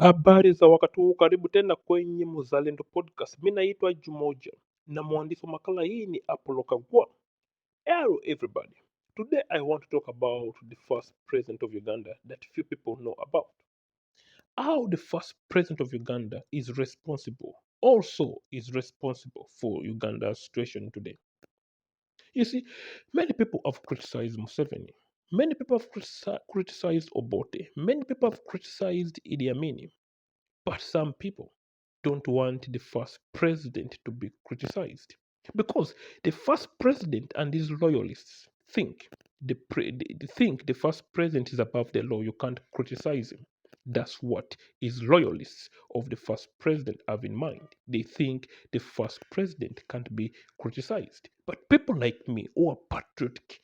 Habari za wakati huu, karibu tena kwenye Mzalendo Podcast. Mimi naitwa Jumoja na mwandishi wa makala hii ni Apollo Kagwa. Hello everybody. Today I want to talk about the first president of Uganda that few people know about. How the first president of Uganda is responsible for Uganda's situation today. You see, many people have criticized Museveni. Many people have criticized Obote. Many people have criticized Idi Amin. But some people don't want the first president to be criticized because the first president and his loyalists think they think the first president is above the law. You can't criticize him. That's what his loyalists of the first president have in mind. They think the first president can't be criticized. But people like me who are patriotic,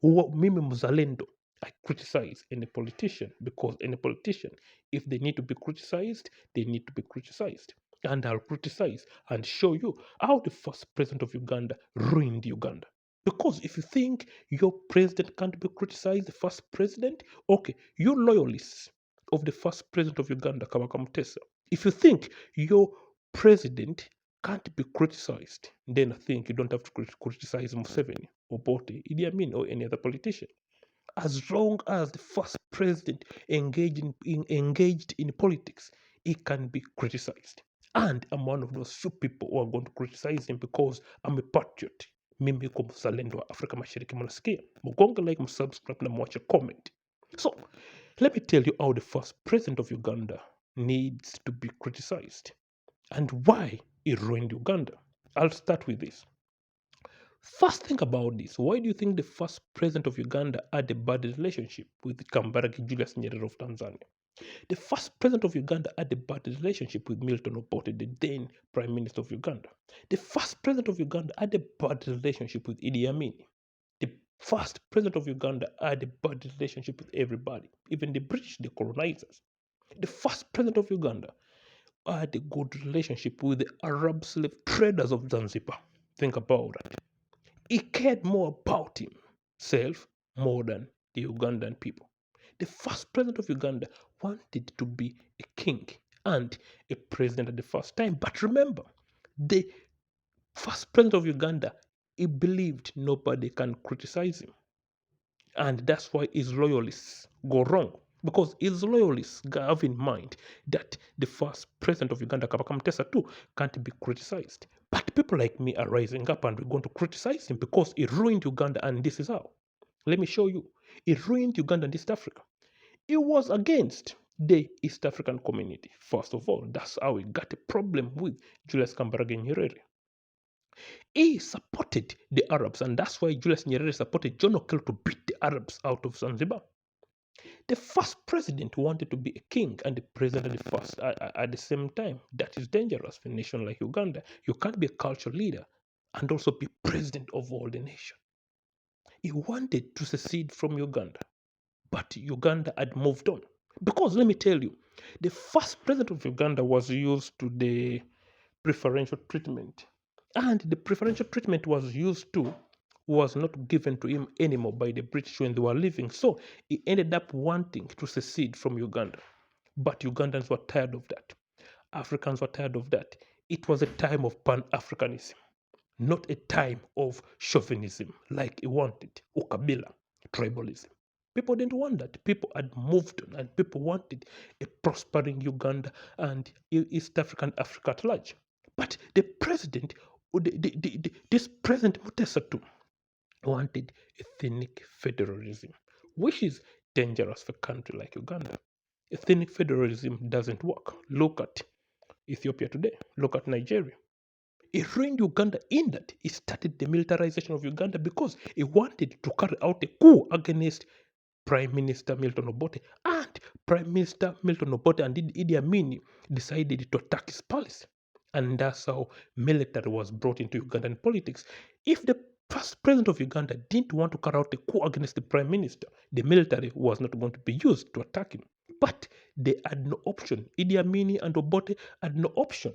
who are mimi mzalendo, I criticize any politician because any politician, if they need to be criticized, they need to be criticized. And I'll criticize and show you how the first president of Uganda ruined Uganda. Because if you think your president can't be criticized, the first president, okay, you loyalists of the first president of Uganda, Kabaka Mutesa, if you think your president can't be criticized, then I think you don't have to criticize Museveni or Bote, Idi Amin, or any other politician. As long as the first president engaged in politics, he can be criticized. And I'm one of those few people who are going to criticize him because I'm a patriot. Mimi kwa mzalendo wa Afrika Mashariki, mnasikia. Mgonga like, msubscribe na mwache comment. So, let me tell you how the first president of Uganda needs to be criticized and why he ruined Uganda. I'll start with this. First thing about this, why do you think the first president of Uganda had a bad relationship with Kambarage Julius Nyerere of Tanzania? The first president of Uganda had a bad relationship with Milton Obote, the then prime minister of Uganda. The first president of Uganda had a bad relationship with Idi Amin. The first president of Uganda had a bad relationship with everybody, even the British, the colonizers. The first president of Uganda had a good relationship with the Arab slave traders of Zanzibar. Think about that. He cared more about himself more than the Ugandan people. The first president of Uganda wanted to be a king and a president at the first time. But remember, the first president of Uganda, he believed nobody can criticize him. And that's why his loyalists go wrong. Because his loyalists have in mind that the first president of Uganda, Kabaka Mutesa too, can't be criticized. But people like me are rising up and we're going to criticize him because he ruined Uganda, and this is how. Let me show you. He ruined Uganda and East Africa. He was against the East African community. First of all, that's how he got a problem with Julius Kambarage Nyerere. He supported the Arabs, and that's why Julius Nyerere supported John Okel to beat the Arabs out of Zanzibar. The first president wanted to be a king and the president at the same time. That is dangerous for a nation like Uganda. You can't be a cultural leader and also be president of all the nation. He wanted to secede from Uganda, but Uganda had moved on. Because let me tell you, the first president of Uganda was used to the preferential treatment. And the preferential treatment was not given to him anymore by the British when they were leaving. So he ended up wanting to secede from Uganda. But Ugandans were tired of that. Africans were tired of that. It was a time of Pan-Africanism, not a time of chauvinism like he wanted, Ukabila, tribalism. People didn't want that. People had moved on and people wanted a prospering Uganda and East African Africa at large. But the president, this President Mutesa too, wanted ethnic federalism, which is dangerous for a country like Uganda. Ethnic federalism doesn't work. Look at Ethiopia today. Look at Nigeria. He ruined Uganda in that he started the militarization of Uganda because he wanted to carry out a coup against Prime Minister Milton Obote. And Prime Minister Milton Obote and Idi Amin decided to attack his palace. And that's how military was brought into Ugandan politics. If the first president of Uganda didn't want to carry out a coup against the prime minister, the military was not going to be used to attack him. But they had no option. Idi Amin and Obote had no option.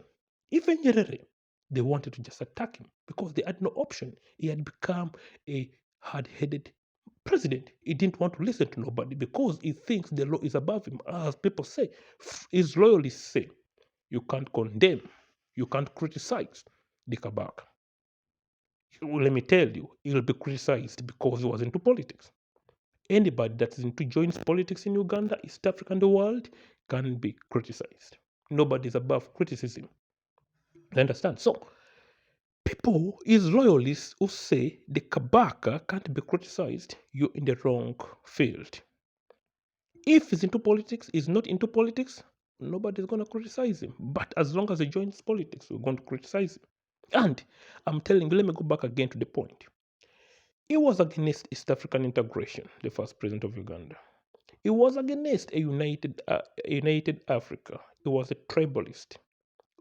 Even Nyerere, they wanted to just attack him because they had no option. He had become a hard-headed president, he didn't want to listen to nobody because he thinks the law is above him. As people say, his loyalists say, you can't condemn, you can't criticize the Kabaka. Let me tell you, he'll be criticized because he was into politics. Anybody that is into joins politics in Uganda, East Africa, and the world can be criticized. Nobody is above criticism. You understand? So, people, his loyalists who say the Kabaka can't be criticized, you're in the wrong field. If he's into politics, he's not into politics, nobody's going to criticize him. But as long as he joins politics, we're going to criticize him. And I'm telling you, let me go back again to the point. He was against East African integration, the first president of Uganda. He was against a united Africa. He was a tribalist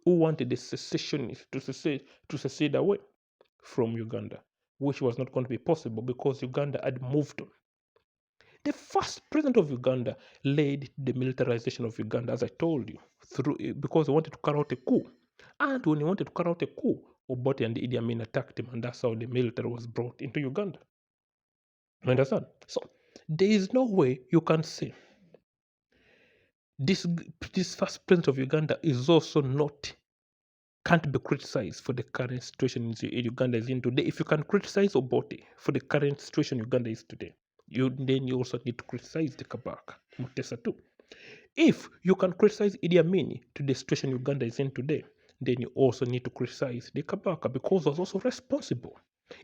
who wanted the secessionists to secede away from Uganda, which was not going to be possible because Uganda had moved on. The first president of Uganda led the militarization of Uganda, as I told you, because he wanted to carry out a coup. And when he wanted to carry out a coup, Obote and Idi Amin attacked him, and that's how the military was brought into Uganda. You understand? So there is no way you can say this first president of Uganda is also not can't be criticized for the current situation Uganda is in today. If you can criticize Obote for the current situation Uganda is today, then you also need to criticize the Kabaka, Mutesa too. If you can criticize Idi Amin to the situation Uganda is in today, then you also need to criticize the Kabaka because he was also responsible.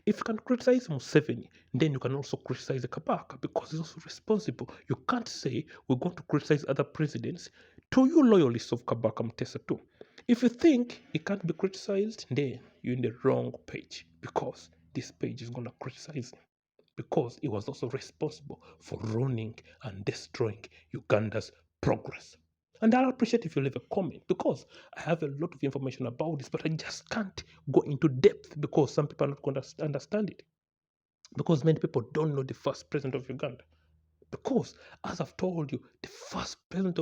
If you can criticize Museveni, then you can also criticize the Kabaka because he's also responsible. You can't say we're going to criticize other presidents to you loyalists of Kabaka Mutesa too. If you think it can't be criticized, then you're in the wrong page because this page is going to criticize him because he was also responsible for ruining and destroying Uganda's progress. And I'll appreciate if you leave a comment because I have a lot of information about this, but I just can't go into depth because some people are not going to understand it. Because many people don't know the first president of Uganda. Because, as I've told you, the first president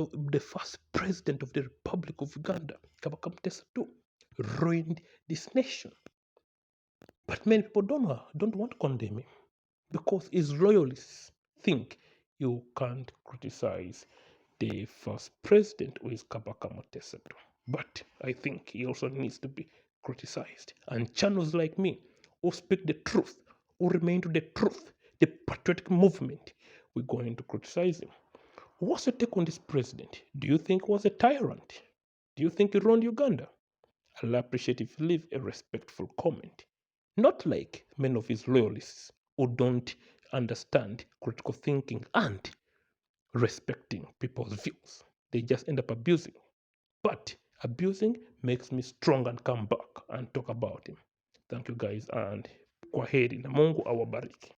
of the Republic of Uganda, Kabaka Mutesa II, ruined this nation. But many people don't want to condemn him because his loyalists think you can't criticize the first president who is Kabaka Mutesa II. But I think he also needs to be criticized. And channels like me who speak the truth, who remain to the truth, the patriotic movement, we're going to criticize him. What's your take on this president? Do you think he was a tyrant? Do you think he ruined Uganda? I'll appreciate if you leave a respectful comment. Not like many of his loyalists who don't understand critical thinking and respecting people's views. They just end up abusing. But abusing makes me strong and come back and talk about him. Thank you guys and kwaheri na Mungu awabariki.